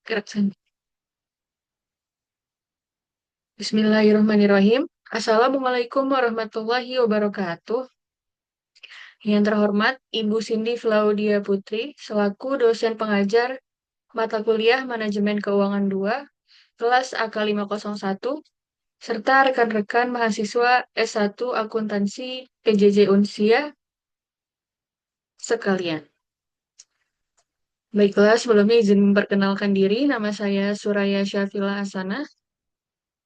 Gerak sana. Bismillahirrahmanirrahim. Assalamualaikum warahmatullahi wabarakatuh. Yang terhormat Ibu Cindy Claudia Putri, selaku dosen pengajar mata kuliah Manajemen Keuangan 2, kelas AK501, serta rekan-rekan mahasiswa S1 Akuntansi PJJ Unsia sekalian. Baiklah, sebelumnya izin memperkenalkan diri, nama saya Suraya Syafila Hasanah.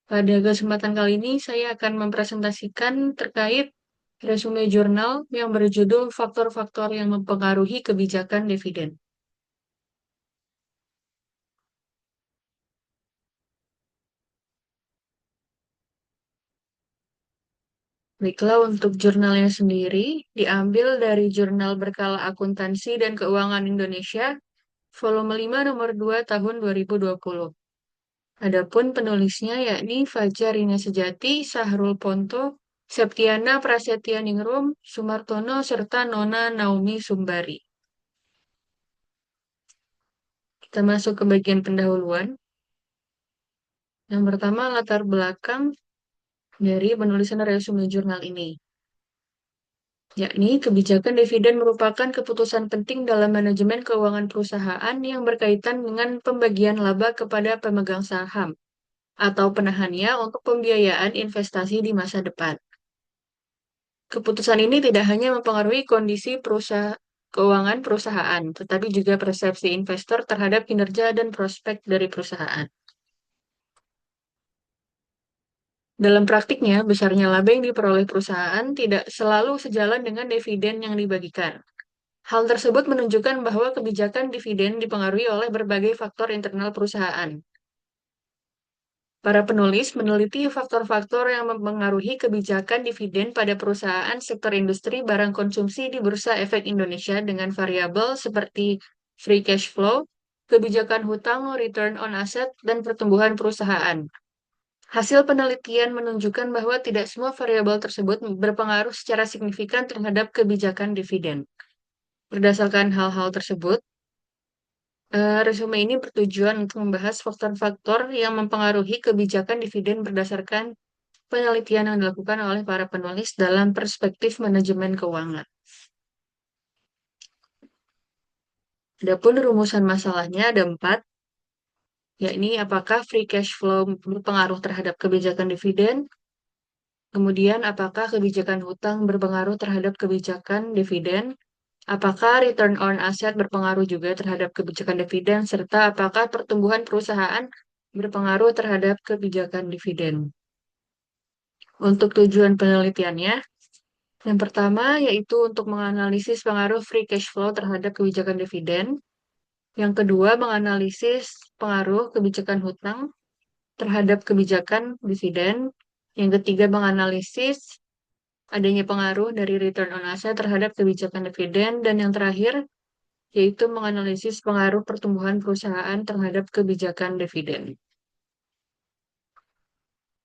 Pada kesempatan kali ini, saya akan mempresentasikan terkait resume jurnal yang berjudul Faktor-faktor yang mempengaruhi kebijakan dividen. Baiklah, untuk jurnalnya sendiri diambil dari Jurnal Berkala Akuntansi dan Keuangan Indonesia, volume 5 nomor 2 tahun 2020. Adapun penulisnya yakni Fajar Rina Sejati, Sahrul Ponto, Septiana Prasetya Ningrum, Sumartono, serta Nona Naomi Sumbari. Kita masuk ke bagian pendahuluan. Yang pertama, latar belakang dari penulisan resume jurnal ini, yakni kebijakan dividen merupakan keputusan penting dalam manajemen keuangan perusahaan yang berkaitan dengan pembagian laba kepada pemegang saham atau penahannya untuk pembiayaan investasi di masa depan. Keputusan ini tidak hanya mempengaruhi kondisi keuangan perusahaan, tetapi juga persepsi investor terhadap kinerja dan prospek dari perusahaan. Dalam praktiknya, besarnya laba yang diperoleh perusahaan tidak selalu sejalan dengan dividen yang dibagikan. Hal tersebut menunjukkan bahwa kebijakan dividen dipengaruhi oleh berbagai faktor internal perusahaan. Para penulis meneliti faktor-faktor yang mempengaruhi kebijakan dividen pada perusahaan sektor industri barang konsumsi di Bursa Efek Indonesia dengan variabel seperti free cash flow, kebijakan hutang, return on asset, dan pertumbuhan perusahaan. Hasil penelitian menunjukkan bahwa tidak semua variabel tersebut berpengaruh secara signifikan terhadap kebijakan dividen. Berdasarkan hal-hal tersebut, resume ini bertujuan untuk membahas faktor-faktor yang mempengaruhi kebijakan dividen berdasarkan penelitian yang dilakukan oleh para penulis dalam perspektif manajemen keuangan. Adapun rumusan masalahnya ada 4, yakni apakah free cash flow berpengaruh terhadap kebijakan dividen, kemudian apakah kebijakan hutang berpengaruh terhadap kebijakan dividen, apakah return on asset berpengaruh juga terhadap kebijakan dividen, serta apakah pertumbuhan perusahaan berpengaruh terhadap kebijakan dividen. Untuk tujuan penelitiannya, yang pertama yaitu untuk menganalisis pengaruh free cash flow terhadap kebijakan dividen. Yang kedua, menganalisis pengaruh kebijakan hutang terhadap kebijakan dividen. Yang ketiga, menganalisis adanya pengaruh dari return on asset terhadap kebijakan dividen. Dan yang terakhir, yaitu menganalisis pengaruh pertumbuhan perusahaan terhadap kebijakan dividen.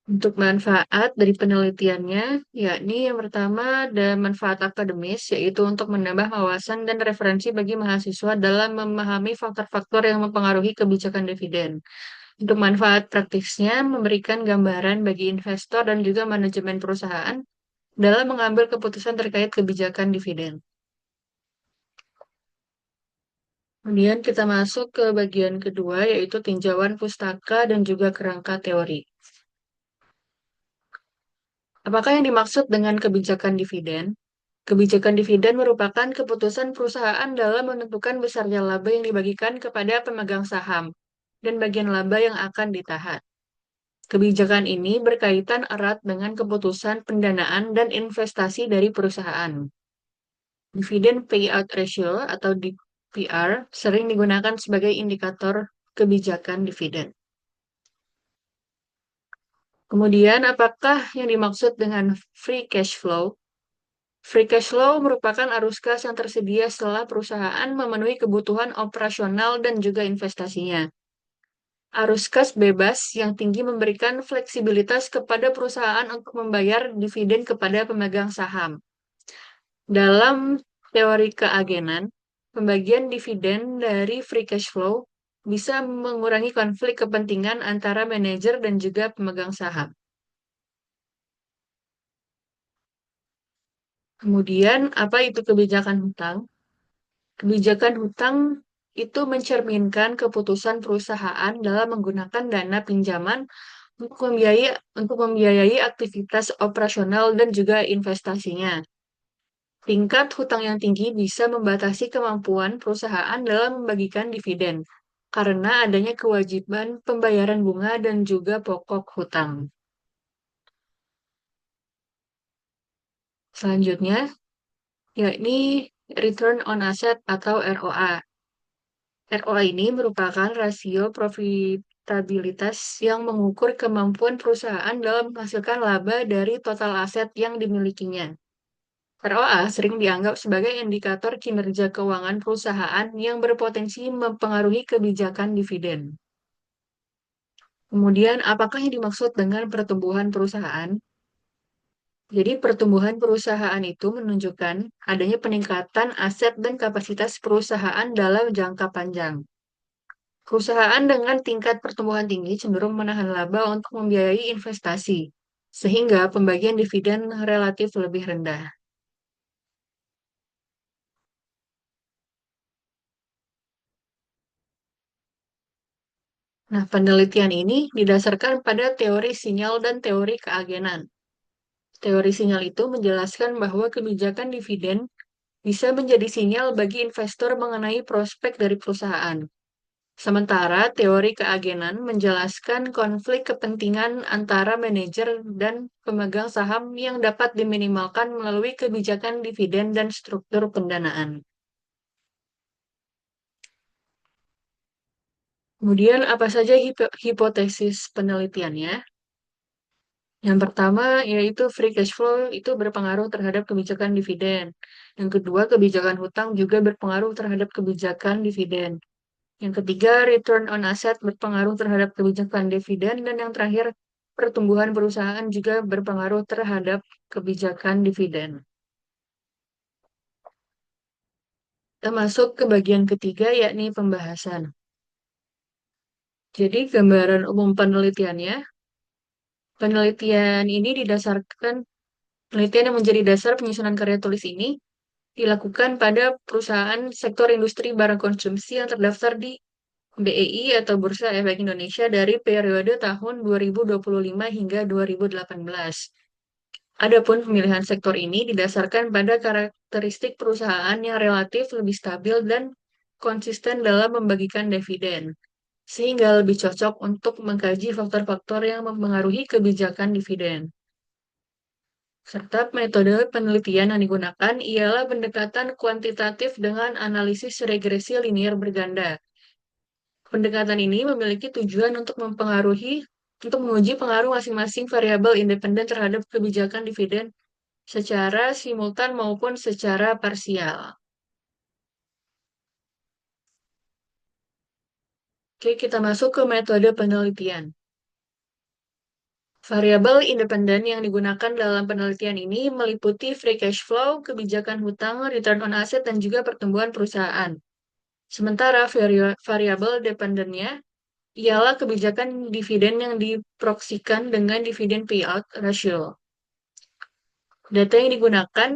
Untuk manfaat dari penelitiannya, yakni yang pertama ada manfaat akademis, yaitu untuk menambah wawasan dan referensi bagi mahasiswa dalam memahami faktor-faktor yang mempengaruhi kebijakan dividen. Untuk manfaat praktisnya, memberikan gambaran bagi investor dan juga manajemen perusahaan dalam mengambil keputusan terkait kebijakan dividen. Kemudian kita masuk ke bagian kedua, yaitu tinjauan pustaka dan juga kerangka teori. Apakah yang dimaksud dengan kebijakan dividen? Kebijakan dividen merupakan keputusan perusahaan dalam menentukan besarnya laba yang dibagikan kepada pemegang saham dan bagian laba yang akan ditahan. Kebijakan ini berkaitan erat dengan keputusan pendanaan dan investasi dari perusahaan. Dividend payout ratio atau DPR sering digunakan sebagai indikator kebijakan dividen. Kemudian, apakah yang dimaksud dengan free cash flow? Free cash flow merupakan arus kas yang tersedia setelah perusahaan memenuhi kebutuhan operasional dan juga investasinya. Arus kas bebas yang tinggi memberikan fleksibilitas kepada perusahaan untuk membayar dividen kepada pemegang saham. Dalam teori keagenan, pembagian dividen dari free cash flow bisa mengurangi konflik kepentingan antara manajer dan juga pemegang saham. Kemudian, apa itu kebijakan hutang? Kebijakan hutang itu mencerminkan keputusan perusahaan dalam menggunakan dana pinjaman untuk membiayai aktivitas operasional dan juga investasinya. Tingkat hutang yang tinggi bisa membatasi kemampuan perusahaan dalam membagikan dividen karena adanya kewajiban pembayaran bunga dan juga pokok hutang. Selanjutnya, yakni Return on Asset atau ROA. ROA ini merupakan rasio profitabilitas yang mengukur kemampuan perusahaan dalam menghasilkan laba dari total aset yang dimilikinya. ROA sering dianggap sebagai indikator kinerja keuangan perusahaan yang berpotensi mempengaruhi kebijakan dividen. Kemudian, apakah yang dimaksud dengan pertumbuhan perusahaan? Jadi, pertumbuhan perusahaan itu menunjukkan adanya peningkatan aset dan kapasitas perusahaan dalam jangka panjang. Perusahaan dengan tingkat pertumbuhan tinggi cenderung menahan laba untuk membiayai investasi, sehingga pembagian dividen relatif lebih rendah. Nah, penelitian ini didasarkan pada teori sinyal dan teori keagenan. Teori sinyal itu menjelaskan bahwa kebijakan dividen bisa menjadi sinyal bagi investor mengenai prospek dari perusahaan. Sementara teori keagenan menjelaskan konflik kepentingan antara manajer dan pemegang saham yang dapat diminimalkan melalui kebijakan dividen dan struktur pendanaan. Kemudian, apa saja hipotesis penelitiannya? Yang pertama, yaitu free cash flow itu berpengaruh terhadap kebijakan dividen. Yang kedua, kebijakan hutang juga berpengaruh terhadap kebijakan dividen. Yang ketiga, return on asset berpengaruh terhadap kebijakan dividen. Dan yang terakhir, pertumbuhan perusahaan juga berpengaruh terhadap kebijakan dividen. Kita masuk ke bagian ketiga, yakni pembahasan. Jadi, gambaran umum penelitiannya, penelitian ini didasarkan, penelitian yang menjadi dasar penyusunan karya tulis ini dilakukan pada perusahaan sektor industri barang konsumsi yang terdaftar di BEI atau Bursa Efek Indonesia dari periode tahun 2025 hingga 2018. Adapun pemilihan sektor ini didasarkan pada karakteristik perusahaan yang relatif lebih stabil dan konsisten dalam membagikan dividen, sehingga lebih cocok untuk mengkaji faktor-faktor yang mempengaruhi kebijakan dividen. Serta metode penelitian yang digunakan ialah pendekatan kuantitatif dengan analisis regresi linear berganda. Pendekatan ini memiliki tujuan untuk menguji pengaruh masing-masing variabel independen terhadap kebijakan dividen secara simultan maupun secara parsial. Oke, kita masuk ke metode penelitian. Variabel independen yang digunakan dalam penelitian ini meliputi free cash flow, kebijakan hutang, return on asset, dan juga pertumbuhan perusahaan. Sementara variabel dependennya ialah kebijakan dividen yang diproksikan dengan dividen payout ratio. Data yang digunakan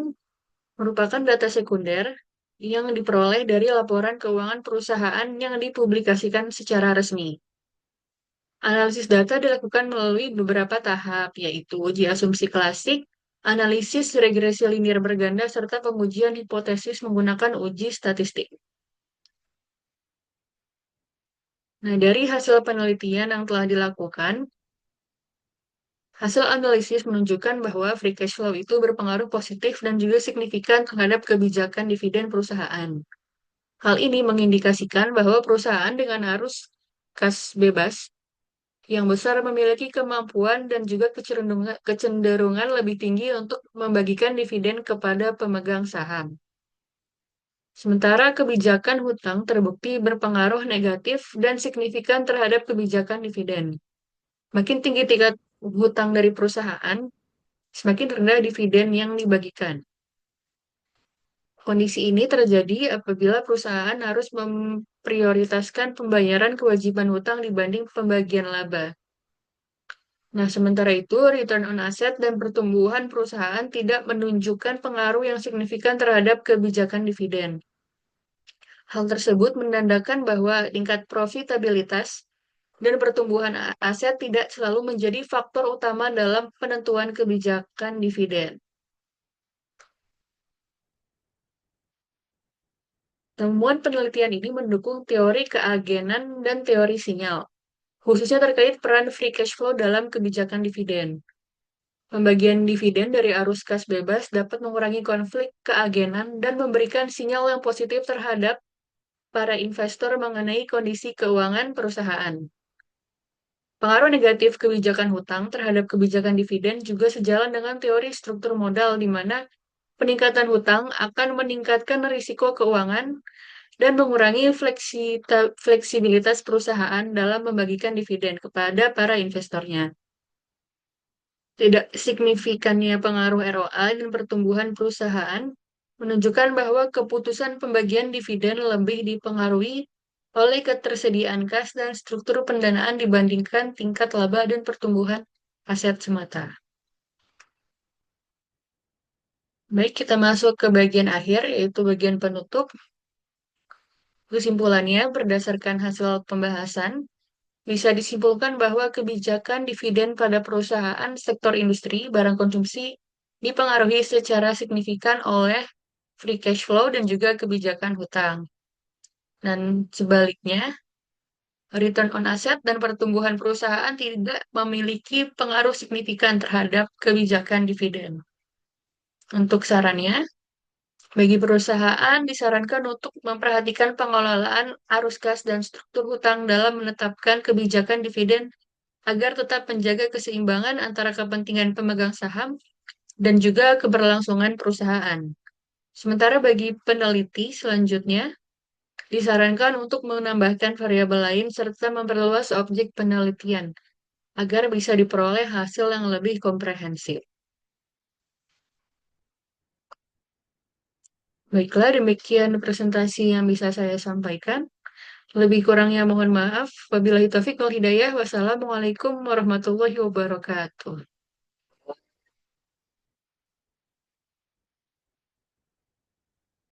merupakan data sekunder yang diperoleh dari laporan keuangan perusahaan yang dipublikasikan secara resmi. Analisis data dilakukan melalui beberapa tahap, yaitu uji asumsi klasik, analisis regresi linear berganda, serta pengujian hipotesis menggunakan uji statistik. Nah, dari hasil penelitian yang telah dilakukan, hasil analisis menunjukkan bahwa free cash flow itu berpengaruh positif dan juga signifikan terhadap kebijakan dividen perusahaan. Hal ini mengindikasikan bahwa perusahaan dengan arus kas bebas yang besar memiliki kemampuan dan juga kecenderungan lebih tinggi untuk membagikan dividen kepada pemegang saham. Sementara kebijakan hutang terbukti berpengaruh negatif dan signifikan terhadap kebijakan dividen. Makin tinggi tingkat hutang dari perusahaan, semakin rendah dividen yang dibagikan. Kondisi ini terjadi apabila perusahaan harus memprioritaskan pembayaran kewajiban hutang dibanding pembagian laba. Nah, sementara itu, return on asset dan pertumbuhan perusahaan tidak menunjukkan pengaruh yang signifikan terhadap kebijakan dividen. Hal tersebut menandakan bahwa tingkat profitabilitas dan pertumbuhan aset tidak selalu menjadi faktor utama dalam penentuan kebijakan dividen. Temuan penelitian ini mendukung teori keagenan dan teori sinyal, khususnya terkait peran free cash flow dalam kebijakan dividen. Pembagian dividen dari arus kas bebas dapat mengurangi konflik keagenan dan memberikan sinyal yang positif terhadap para investor mengenai kondisi keuangan perusahaan. Pengaruh negatif kebijakan hutang terhadap kebijakan dividen juga sejalan dengan teori struktur modal di mana peningkatan hutang akan meningkatkan risiko keuangan dan mengurangi fleksibilitas perusahaan dalam membagikan dividen kepada para investornya. Tidak signifikannya pengaruh ROA dan pertumbuhan perusahaan menunjukkan bahwa keputusan pembagian dividen lebih dipengaruhi oleh ketersediaan kas dan struktur pendanaan dibandingkan tingkat laba dan pertumbuhan aset semata. Baik, kita masuk ke bagian akhir, yaitu bagian penutup. Kesimpulannya, berdasarkan hasil pembahasan, bisa disimpulkan bahwa kebijakan dividen pada perusahaan sektor industri barang konsumsi dipengaruhi secara signifikan oleh free cash flow dan juga kebijakan hutang. Dan sebaliknya, return on asset dan pertumbuhan perusahaan tidak memiliki pengaruh signifikan terhadap kebijakan dividen. Untuk sarannya, bagi perusahaan disarankan untuk memperhatikan pengelolaan arus kas dan struktur hutang dalam menetapkan kebijakan dividen agar tetap menjaga keseimbangan antara kepentingan pemegang saham dan juga keberlangsungan perusahaan. Sementara bagi peneliti selanjutnya, disarankan untuk menambahkan variabel lain serta memperluas objek penelitian agar bisa diperoleh hasil yang lebih komprehensif. Baiklah, demikian presentasi yang bisa saya sampaikan. Lebih kurangnya mohon maaf. Wabillahi taufiq wal hidayah. Wassalamualaikum warahmatullahi wabarakatuh.